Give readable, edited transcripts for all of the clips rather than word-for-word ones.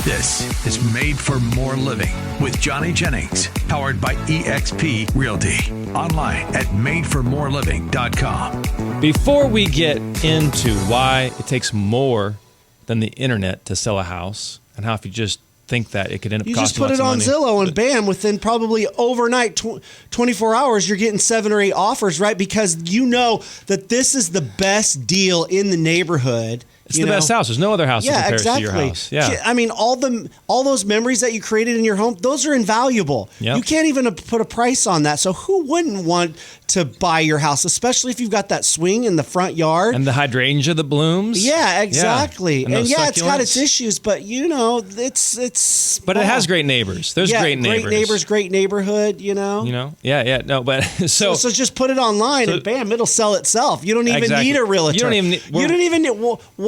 This is Made for More Living with Johnny Jennings, powered by eXp Realty. Online at madeformoreliving.com. Before we get into why it takes more than the internet to sell a house, and how if you just think that it could end up costing lots of money. You just put it on Zillow and bam, within probably overnight, 24 hours, you're getting 7 or 8 offers, right? Because you know that this is the best deal in the neighborhood. It's the best house. There's no other house that compares to your house. Yeah, I mean, all those memories that you created in your home, those are invaluable. Yep. You can't even put a price on that. So who wouldn't want to buy your house, especially if you've got that swing in the front yard and the hydrangea that blooms? Yeah, exactly. Yeah. And it's got its issues, but it's. But it has great neighbors. There's great neighbors. Great neighbors, great neighborhood. Yeah. No, but so just put it online and bam, it'll sell itself. You don't even need a realtor. You don't even need.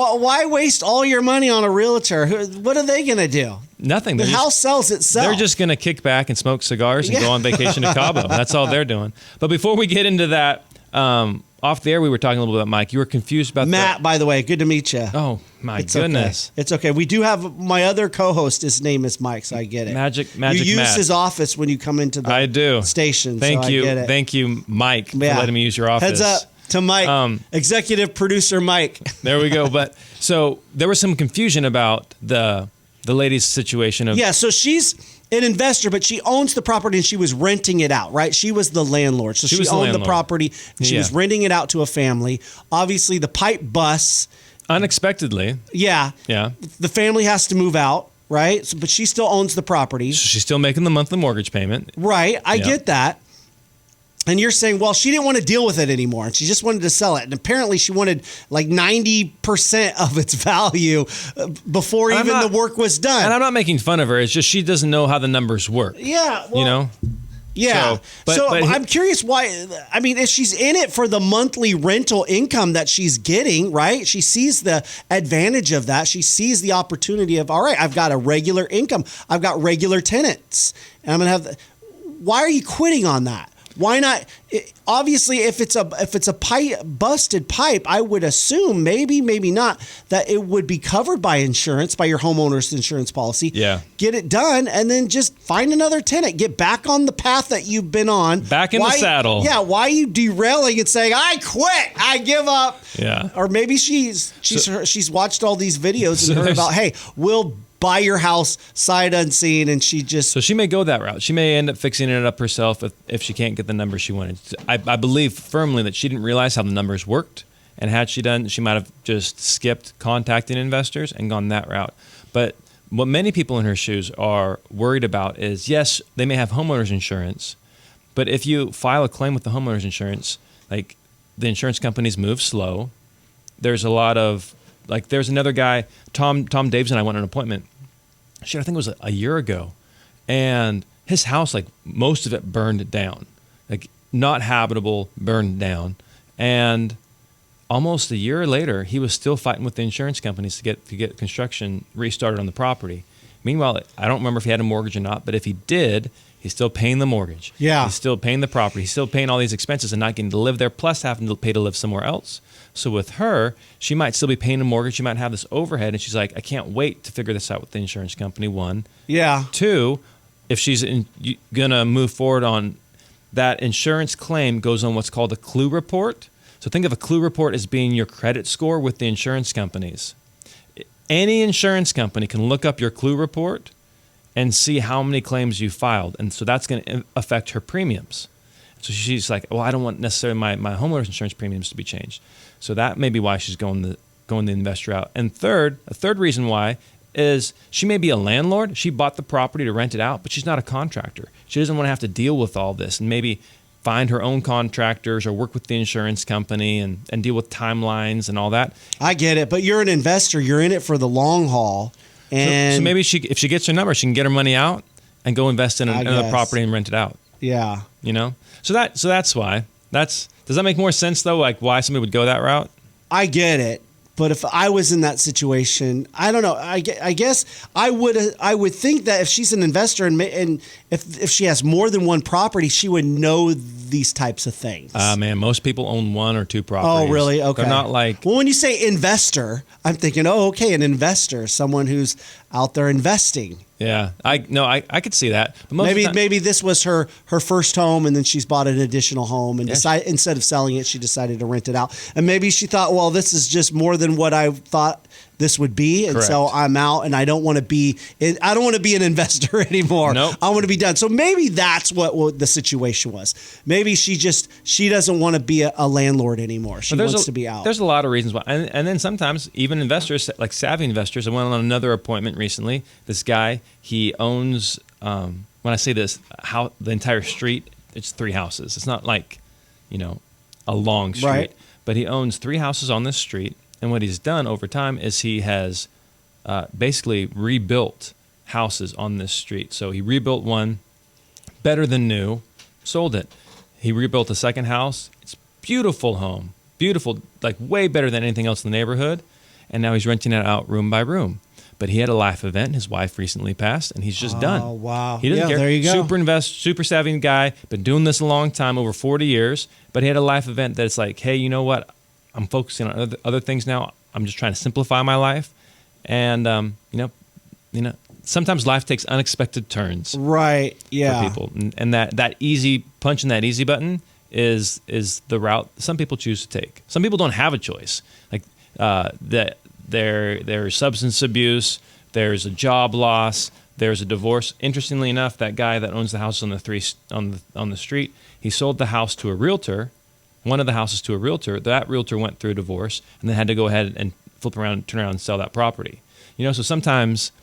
Why waste all your money on a realtor? What are they going to do? Nothing. The house sells itself. They're just going to kick back and smoke cigars and go on vacation to Cabo. That's all they're doing. But before we get into that, off the air, we were talking a little bit about Mike. You were confused about Matt, by the way. Good to meet you. Oh, my goodness. Okay. It's okay. We do have my other co-host. His name is Mike, so I get it. Magic You use Matt. his office when you come into the station. Thank you. I get it. Thank you, Mike, for letting me use your office. Heads up to Mike, executive producer Mike. There we go. But so there was some confusion about the lady's situation. So she's an investor, but she owns the property and she was renting it out, right? She was the landlord. So she owned the property. She was renting it out to a family. Obviously, the pipe busts. Unexpectedly. Yeah. The family has to move out, right? So, but she still owns the property. So she's still making the monthly mortgage payment. Right. I get that. And you're saying, well, she didn't want to deal with it anymore, and she just wanted to sell it. And apparently she wanted like 90% of its value before the work was done. And I'm not making fun of her. It's just she doesn't know how the numbers work. Yeah. Well, Yeah. So I'm curious why. I mean, if she's in it for the monthly rental income that she's getting, right? She sees the advantage of that. She sees the opportunity of, all right, I've got a regular income. I've got regular tenants. And I'm going to have why are you quitting on that? Why not? Obviously, if it's a busted pipe, I would assume maybe not that it would be covered by insurance, by your homeowner's insurance policy. Yeah. Get it done, and then just find another tenant. Get back on the path that you've been on. Back in the saddle. Yeah. Why are you derailing and saying, "I quit, I give up"? Yeah. Or maybe she's watched all these videos and heard about, hey, we'll buy your house sight unseen, and so she may go that route. She may end up fixing it up herself if she can't get the numbers she wanted. I believe firmly that she didn't realize how the numbers worked, and had she done, she might have just skipped contacting investors and gone that route. But what many people in her shoes are worried about is, yes, they may have homeowners insurance, but if you file a claim with the homeowners insurance, like the insurance companies move slow. There's a lot of there's another guy, Tom Daves, and I went on an appointment. I think it was a year ago. And his house, most of it burned down. Not habitable, burned down. And almost a year later, he was still fighting with the insurance companies to get construction restarted on the property. Meanwhile, I don't remember if he had a mortgage or not, but if he did, he's still paying the mortgage. Yeah. He's still paying the property. He's still paying all these expenses and not getting to live there, plus having to pay to live somewhere else. So with her, she might still be paying a mortgage. She might have this overhead, and she's like, I can't wait to figure this out with the insurance company, one. Yeah. Two, if she's going to move forward on that insurance claim goes on what's called a CLUE report. So think of a CLUE report as being your credit score with the insurance companies. Any insurance company can look up your CLUE report and see how many claims you filed. And so that's going to affect her premiums. So she's like, well, I don't want necessarily my homeowner's insurance premiums to be changed. So that may be why she's going the investor route. And a third reason why is she may be a landlord. She bought the property to rent it out, but she's not a contractor. She doesn't want to have to deal with all this and maybe find her own contractors or work with the insurance company and deal with timelines and all that. I get it, but you're an investor. You're in it for the long haul. And so maybe if she gets her number, she can get her money out and go invest in another property and rent it out. Yeah. So that's why. Does that make more sense though? Why somebody would go that route? I get it. But if I was in that situation, I don't know. I guess I would think that if she's an investor and if she has more than one property, she would know these types of things. Man, most people own one or two properties. Oh, really? Okay. They're not like... Well, when you say investor, I'm thinking, oh, okay, an investor, someone who's out there investing. Yeah, I could see that. But Maybe this was her first home, and then she's bought an additional home, and instead of selling it, she decided to rent it out. And maybe she thought, well, this is just more than what I thought this would be, and Correct. so I'm out, and I don't want to be an investor anymore. Nope. I want to be done. So maybe that's what the situation was. Maybe she doesn't want to be a landlord anymore. She wants to be out. There's a lot of reasons why, and then sometimes even investors, like savvy investors. I went on another appointment recently. This guy, he owns. When I say this, how the entire street, it's 3 houses. It's not like, a long street, right. But he owns 3 houses on this street. And what he's done over time is he has basically rebuilt houses on this street. So he rebuilt one, better than new, sold it. He rebuilt a second house. It's a beautiful home, beautiful, like way better than anything else in the neighborhood. And now he's renting it out room by room. But he had a life event. His wife recently passed, and he's just done. Oh, wow. He doesn't care. There you go. Super savvy guy, been doing this a long time, over 40 years. But he had a life event that's like, hey, you know what? I'm focusing on other things now. I'm just trying to simplify my life, and sometimes life takes unexpected turns. Right. Yeah. For people, and that easy punching that easy button is the route some people choose to take. Some people don't have a choice. Like there's substance abuse, there's a job loss, there's a divorce. Interestingly enough, that guy that owns the house on the street, he sold the house to a realtor. One of the houses to a realtor. That realtor went through a divorce and then had to go ahead and turn around and sell that property. So sometimes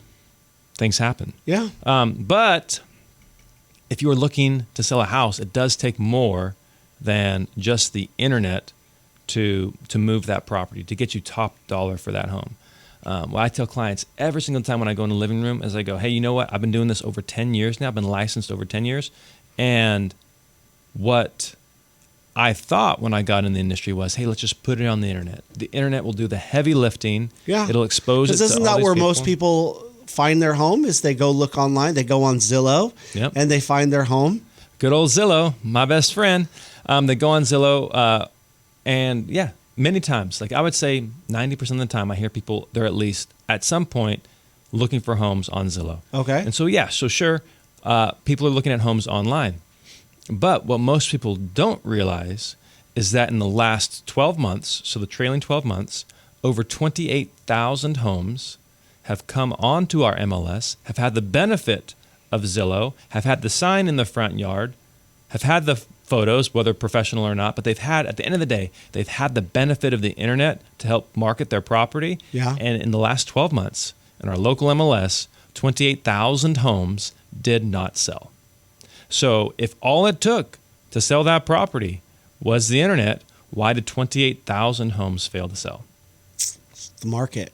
things happen. Yeah. But if you are looking to sell a house, it does take more than just the internet to move that property, to get you top dollar for that home. What I tell clients every single time when I go in the living room is I go, hey, you know what? I've been doing this over 10 years now. I've been licensed over 10 years. And what I thought when I got in the industry was, hey, let's just put it on the internet. The internet will do the heavy lifting. Yeah. It'll expose it to all isn't that where people. most people find their home is they go look online, they go on Zillow, Yep. and they find their home? Good old Zillow, my best friend. They go on Zillow, and yeah, many times, like I would say 90% of the time, I hear people, they're at least at some point looking for homes on Zillow. Okay. And so, sure, people are looking at homes online. But what most people don't realize is that in the last 12 months, so the trailing 12 months, over 28,000 homes have come onto our MLS, have had the benefit of Zillow, have had the sign in the front yard, have had the photos, whether professional or not, but they've had, at the end of the day, they've had the benefit of the internet to help market their property. Yeah. And in the last 12 months, in our local MLS, 28,000 homes did not sell. So if all it took to sell that property was the internet, why did 28,000 homes fail to sell? It's the market.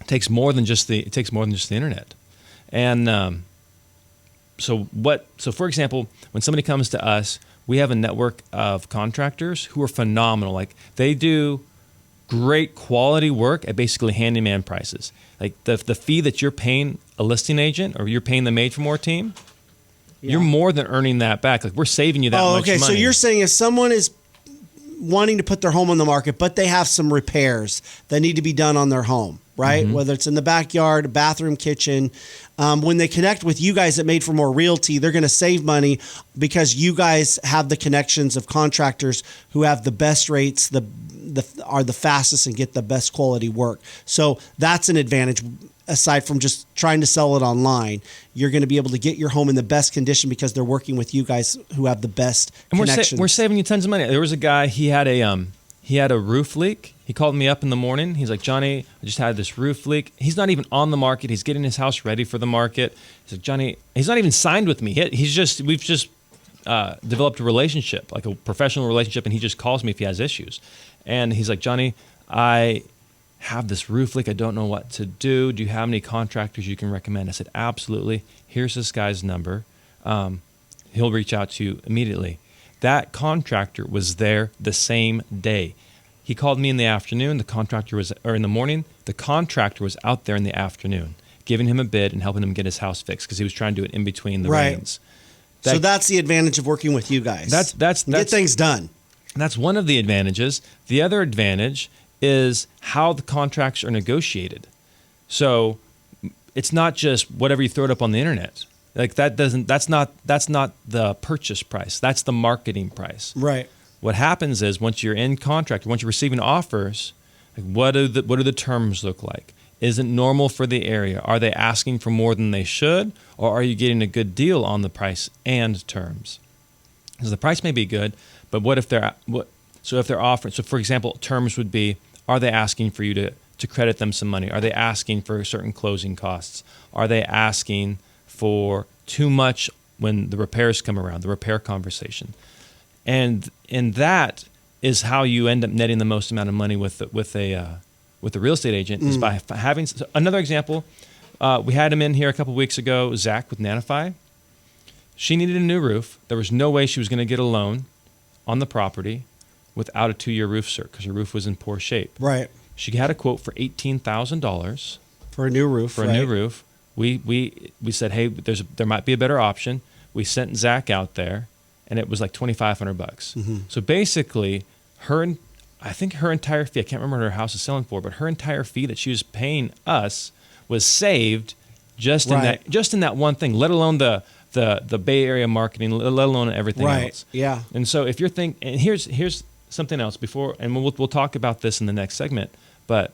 It takes more than just the internet. And so for example, when somebody comes to us, we have a network of contractors who are phenomenal. Like they do great quality work at basically handyman prices. Like the fee that you're paying a listing agent or you're paying the Made for More team, you're more than earning that back. Like we're saving you that much money. So you're saying if someone is wanting to put their home on the market, but they have some repairs that need to be done on their home, right? Mm-hmm. Whether it's in the backyard, bathroom, kitchen, when they connect with you guys at Made for More Realty, they're going to save money because you guys have the connections of contractors who have the best rates, are the fastest and get the best quality work. So that's an advantage. Aside from just trying to sell it online, you're going to be able to get your home in the best condition because they're working with you guys who have the best connections. We're saving you tons of money. There was a guy, he had a roof leak. He called me up in the morning. He's like, Johnny, I just had this roof leak. He's not even on the market. He's getting his house ready for the market. He's like, Johnny, he's not even signed with me. We've just developed a relationship, like a professional relationship, and he just calls me if he has issues. And he's like, Johnny, I have this roof leak. I don't know what to do. Do you have any contractors you can recommend? I said, absolutely. Here's this guy's number. He'll reach out to you immediately. That contractor was there the same day. He called me in the afternoon. In the morning. The contractor was out there in the afternoon, giving him a bid and helping him get his house fixed because he was trying to do it in between the rains. So that's the advantage of working with you guys. That's get things done. That's one of the advantages. The other advantage is how the contracts are negotiated. So it's not just whatever you throw it up on the internet. Like that's not the purchase price. That's the marketing price. Right. What happens is once you're in contract, once you're receiving offers, like what do the terms look like? Is it normal for the area? Are they asking for more than they should, or are you getting a good deal on the price and terms? Because the price may be good, but if they're offering, so for example, terms would be, are they asking for you to credit them some money? Are they asking for certain closing costs? Are they asking for too much when the repairs come around, the repair conversation? And that is how you end up netting the most amount of money with a real estate agent is by having another example. We had him in here a couple weeks ago, Zach with Nanify. She needed a new roof. There was no way she was going to get a loan on the property without a 2-year roof cert because her roof was in poor shape. Right. She had a quote for $18,000 for a new roof. For a new roof. We said, hey, there might be a better option. We sent Zach out there, and it was like $2,500. Mm-hmm. So basically, I think her entire fee, I can't remember what her house is selling for, but her entire fee that she was paying us was saved just in that one thing, let alone the Bay Area marketing, let alone everything else. Yeah. And so if you're thinking, and here's something else before, and we'll talk about this in the next segment, but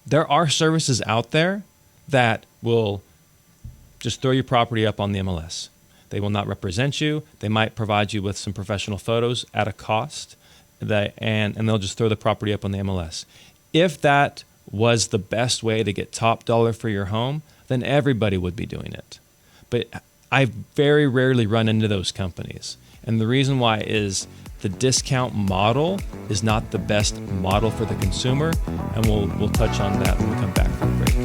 there are services out there that will just throw your property up on the MLS. They will not represent you. They might provide you with some professional photos at a cost, and they'll just throw the property up on the MLS. If that was the best way to get top dollar for your home, then everybody would be doing it. But I very rarely run into those companies. And the reason why is the discount model is not the best model for the consumer. And we'll touch on that when we come back from the break.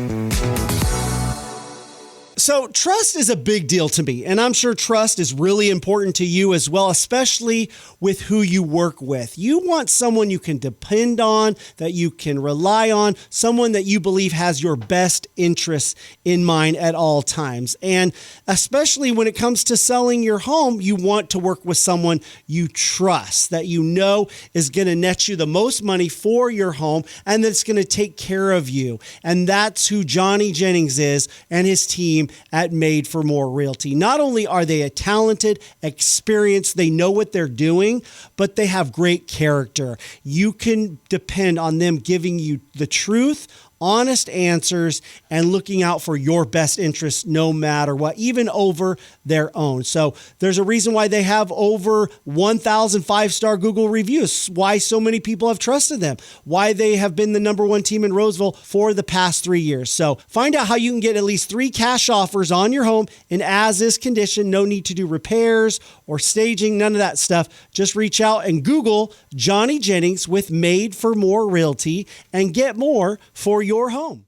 So trust is a big deal to me, and I'm sure trust is really important to you as well, especially with who you work with. You want someone you can depend on, that you can rely on, someone that you believe has your best interests in mind at all times. And especially when it comes to selling your home, you want to work with someone you trust, that you know is going to net you the most money for your home and that's going to take care of you. And that's who Johnny Jennings is and his team at Made for More Realty. Not only are they a talented, experienced, they know what they're doing, but they have great character. You can depend on them giving you the truth, honest answers, and looking out for your best interests no matter what, even over their own. So there's a reason why they have over 1,000 5-star Google reviews, why so many people have trusted them, why they have been the #1 team in Roseville for the past 3 years. So find out how you can get at least 3 cash offers on your home in as-is condition. No need to do repairs or staging, none of that stuff. Just reach out and Google Johnny Jennings with Made for More Realty and get more for your home.